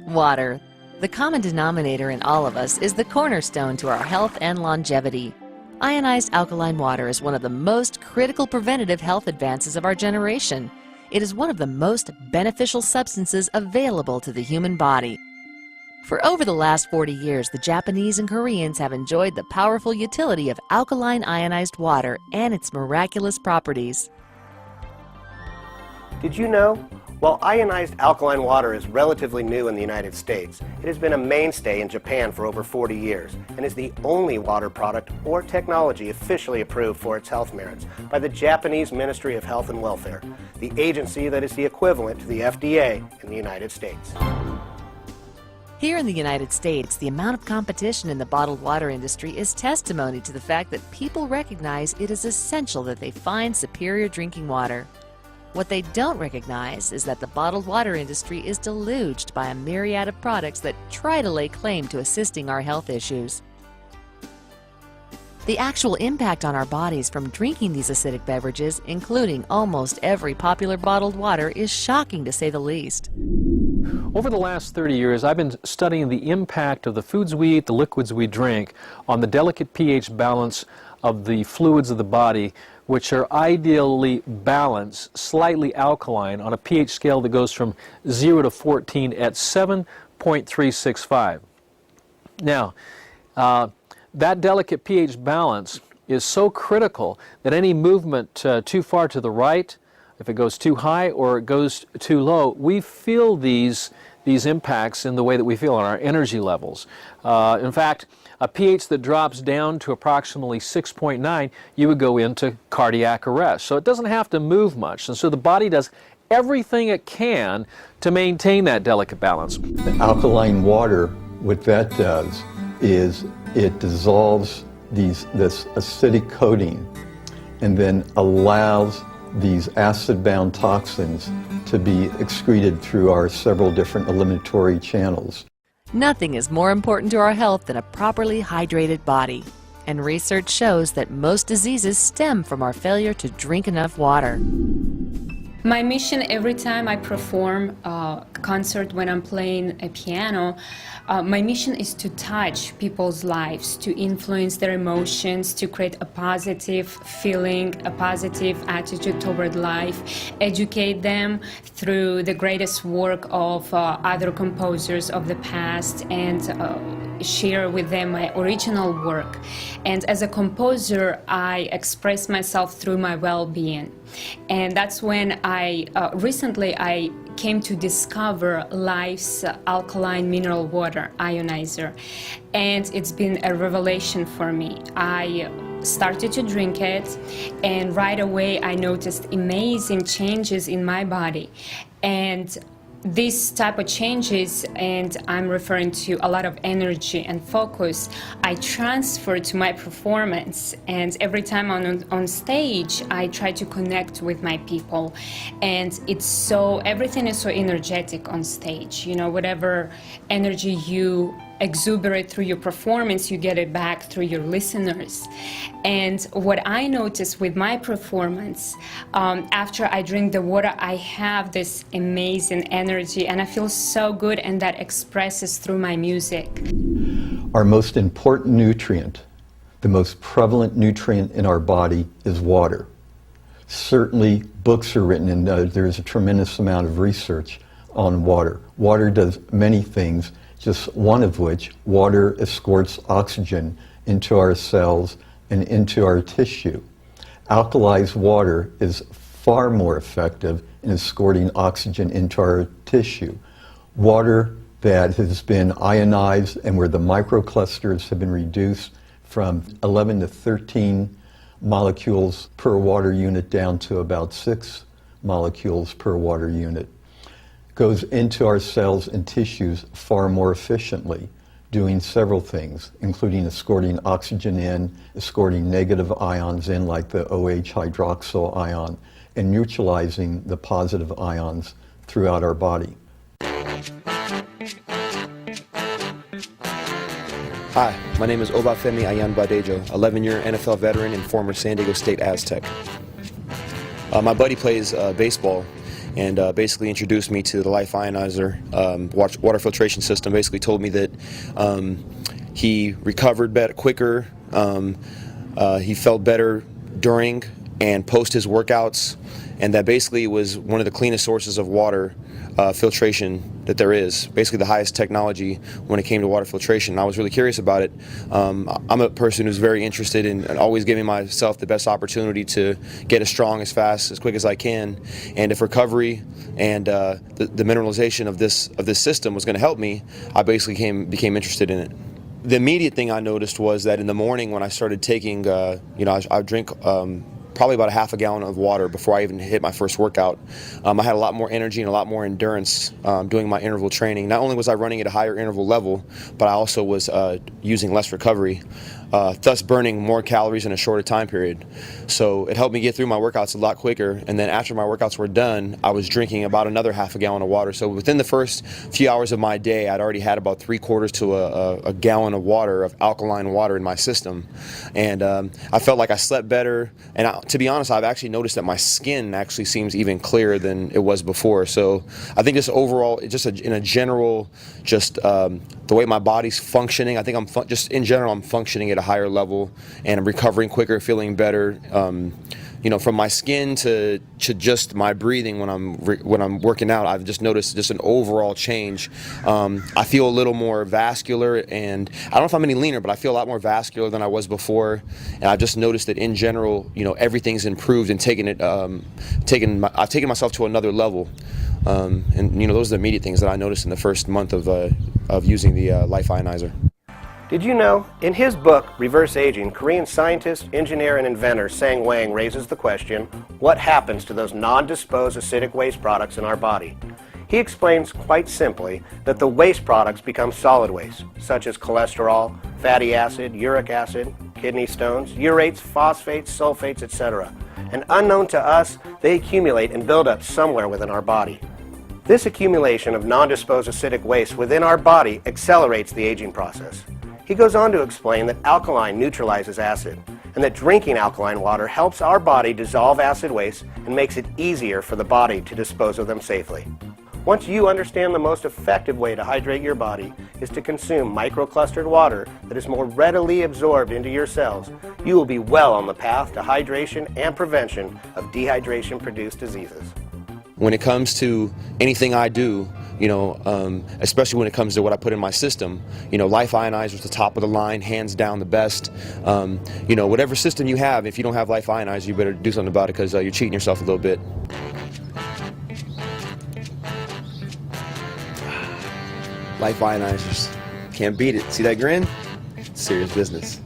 Water. The common denominator in all of us is the cornerstone to our health and longevity. Ionized alkaline water is one of the most critical preventative health advances of our generation. It is one of the most beneficial substances available to the human body. For over the last 40 years, the Japanese and Koreans have enjoyed the powerful utility of alkaline ionized water and its miraculous properties. Did you know? While ionized alkaline water is relatively new in the United States, it has been a mainstay in Japan for over 40 years and is the only water product or technology officially approved for its health merits by the Japanese Ministry of Health and Welfare, the agency that is the equivalent to the FDA in the United States. Here in the United States, the amount of competition in the bottled water industry is testimony to the fact that people recognize it is essential that they find superior drinking water. What they don't recognize is that the bottled water industry is deluged by a myriad of products that try to lay claim to assisting our health issues. The actual impact on our bodies from drinking these acidic beverages, including almost every popular bottled water, is shocking to say the least. Over the last 30 years, I've been studying the impact of the foods we eat, the liquids we drink, on the delicate pH balance of the fluids of the body, which are ideally balanced, slightly alkaline, on a pH scale that goes from 0 to 14 at 7.365. Now, that delicate pH balance is so critical that any movement too far to the right, if it goes too high or it goes too low, we feel these impacts in the way that we feel on our energy levels. In fact, a pH that drops down to approximately 6.9, you would go into cardiac arrest. So it doesn't have to move much. And so the body does everything it can to maintain that delicate balance. The alkaline water, what that does is it dissolves this acidic coating and then allows these acid-bound toxins to be excreted through our several different eliminatory channels. Nothing is more important to our health than a properly hydrated body. And research shows that most diseases stem from our failure to drink enough water. My mission every time I perform a concert when I'm playing a piano, my mission is to touch people's lives, to influence their emotions, to create a positive feeling, a positive attitude toward life, educate them through the greatest work of other composers of the past, and share with them my original work. And as a composer, I express myself through my well-being. And that's when recently I came to discover Life's alkaline mineral water, Ionizer. And it's been a revelation for me. I started to drink it, and right away I noticed amazing changes in my body. And these type of changes, and I'm referring to a lot of energy and focus, I transfer to my performance. And every time I'm on stage, I try to connect with my people. And everything is so energetic on stage. You know, whatever energy you exuberate through your performance, you get it back through your listeners. And what I notice with my performance, after I drink the water, I have this amazing energy and I feel so good, and that expresses through my music. Our most important nutrient, the most prevalent nutrient in our body, is water. Certainly books are written, and there's a tremendous amount of research on water. Water does many things, just one of which, water escorts oxygen into our cells and into our tissue. Alkalized water is far more effective in escorting oxygen into our tissue. Water that has been ionized and where the microclusters have been reduced from 11 to 13 molecules per water unit down to about 6 molecules per water unit, goes into our cells and tissues far more efficiently, doing several things, including escorting oxygen in, escorting negative ions in like the OH hydroxyl ion, and neutralizing the positive ions throughout our body. Hi, my name is Obafemi Ayanbadejo, 11-year NFL veteran and former San Diego State Aztec. My buddy plays baseball, and basically introduced me to the Life Ionizer water filtration system. Basically told me that he recovered better, quicker, he felt better during and post his workouts, and that basically was one of the cleanest sources of water filtration that there is, basically the highest technology when it came to water filtration. And I was really curious about it. I'm a person who's very interested in always giving myself the best opportunity to get as strong, as fast, as quick as I can. And if recovery and the mineralization of this system was going to help me, I basically became interested in it. The immediate thing I noticed was that in the morning when I started taking, I drink probably about a half a gallon of water before I even hit my first workout. I had a lot more energy and a lot more endurance doing my interval training. Not only was I running at a higher interval level, but I also was using less recovery, thus burning more calories in a shorter time period. So it helped me get through my workouts a lot quicker, and then after my workouts were done, I was drinking about another half a gallon of water. So within the first few hours of my day, I'd already had about 3/4 to a gallon of water, of alkaline water in my system. And I felt like I slept better, and to be honest, I've actually noticed that my skin actually seems even clearer than it was before. So I think just overall, in a general, just the way my body's functioning, I think just in general, I'm functioning at a higher level, and I'm recovering quicker, feeling better. From my skin to just my breathing when I'm working out, I've just noticed just an overall change. I feel a little more vascular, and I don't know if I'm any leaner, but I feel a lot more vascular than I was before. And I've just noticed that in general, everything's improved and I've taken myself to another level. Those are the immediate things that I noticed in the first month of using the Life Ionizer. Did you know? In his book, Reverse Aging, Korean scientist, engineer, and inventor Sang Wang raises the question, what happens to those non-disposed acidic waste products in our body? He explains quite simply that the waste products become solid waste, such as cholesterol, fatty acid, uric acid, kidney stones, urates, phosphates, sulfates, etc. And unknown to us, they accumulate and build up somewhere within our body. This accumulation of non-disposed acidic waste within our body accelerates the aging process. He goes on to explain that alkaline neutralizes acid, and that drinking alkaline water helps our body dissolve acid waste and makes it easier for the body to dispose of them safely. Once you understand the most effective way to hydrate your body is to consume microclustered water that is more readily absorbed into your cells, you will be well on the path to hydration and prevention of dehydration-produced diseases. When it comes to anything I do, especially when it comes to what I put in my system, Life Ionizer is the top of the line, hands down the best. Whatever system you have, if you don't have Life Ionizer, you better do something about it, because you're cheating yourself a little bit. Life Ionizers. Can't beat it. See that grin? Serious business.